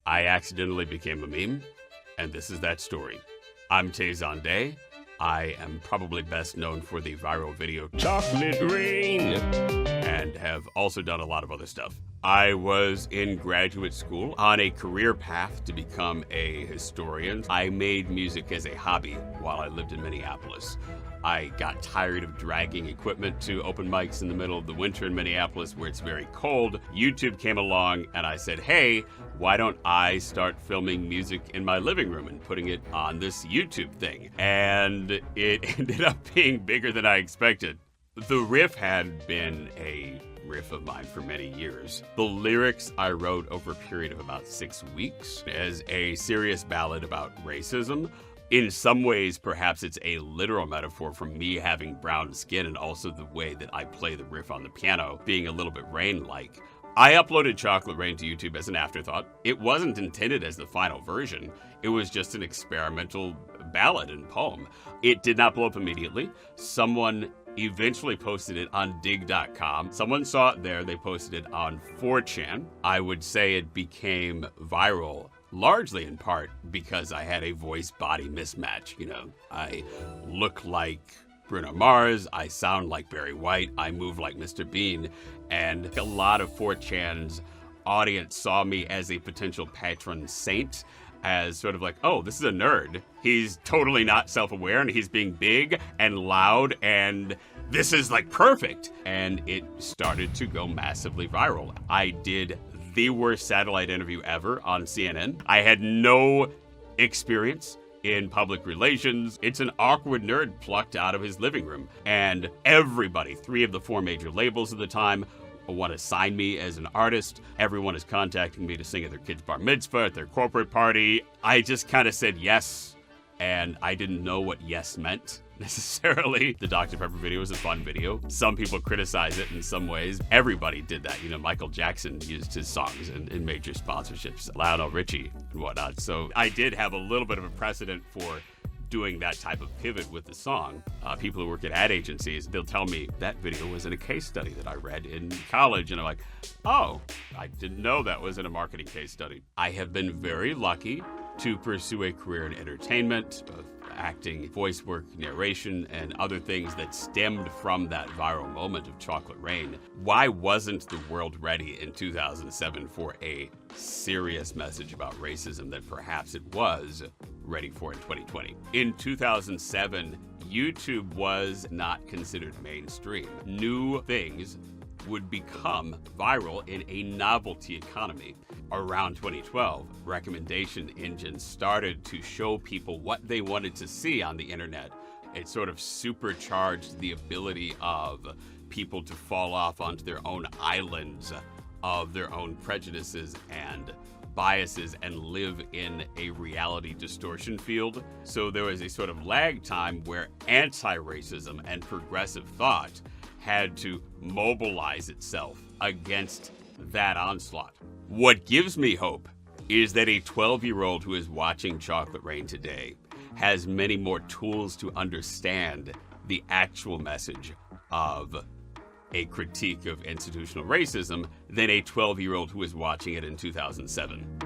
I accidentally became a meme, and this is that story. I'm Tayzon Day. I am probably best known for the viral video Chocolate Rain, and have also done a lot of other stuff. I was in graduate school on a career path to become a historian. I made music as a hobby while I lived in Minneapolis. I got tired of dragging equipment to open mics in the middle of the winter in Minneapolis where it's very cold. YouTube came along and I said, hey, why don't I start filming music in my living room and putting it on this YouTube thing? And it ended up being bigger than I expected. The riff had been a riff of mine for many years. The lyrics I wrote over a period of about 6 weeks as a serious ballad about racism. In some ways, perhaps it's a literal metaphor for me having brown skin and also the way that I play the riff on the piano being a little bit Rain-like. I uploaded Chocolate Rain to YouTube as an afterthought. It wasn't intended as the final version. It was just an experimental ballad and poem. It did not blow up immediately. Someone eventually posted it on dig.com. Someone saw it there. They posted it on 4chan. I would say it became viral largely in part because I had a voice-body mismatch. You know, I look like Bruno Mars, I sound like Barry White, I move like Mr. Bean, and a lot of 4chan's audience saw me as a potential patron saint, as sort of like, oh, this is a nerd. He's totally not self-aware, and he's being big and loud, and this is like perfect. And it started to go massively viral. I did the worst satellite interview ever on CNN. I had no experience in public relations. It's an awkward nerd plucked out of his living room. And everybody, 3 of the 4 major labels at the time, want to sign me as an artist. Everyone is contacting me to sing at their kid's bar mitzvah, at their corporate party. I just kind of said yes, and I didn't know what yes meant necessarily. The Dr. Pepper video is a fun video. Some people criticize it in some ways. Everybody did that. You know, Michael Jackson used his songs in major sponsorships, Lionel Richie and whatnot. So I did have a little bit of a precedent for doing that type of pivot with the song. People who work at ad agencies, they'll tell me that video was in a case study that I read in college. And I'm like, oh, I didn't know that was in a marketing case study. I have been very lucky to pursue a career in entertainment, both acting, voice work, narration, and other things that stemmed from that viral moment of Chocolate Rain. Why wasn't the world ready in 2007 for a serious message about racism that perhaps it was ready for in 2020? In 2007, YouTube was not considered mainstream. New things would become viral in a novelty economy. Around 2012, recommendation engines started to show people what they wanted to see on the internet. It sort of supercharged the ability of people to fall off onto their own islands of their own prejudices and biases and live in a reality distortion field. So there was a sort of lag time where anti-racism and progressive thought had to mobilize itself against that onslaught. What gives me hope is that a 12-year-old who is watching Chocolate Rain today has many more tools to understand the actual message of a critique of institutional racism than a 12-year-old who is watching it in 2007.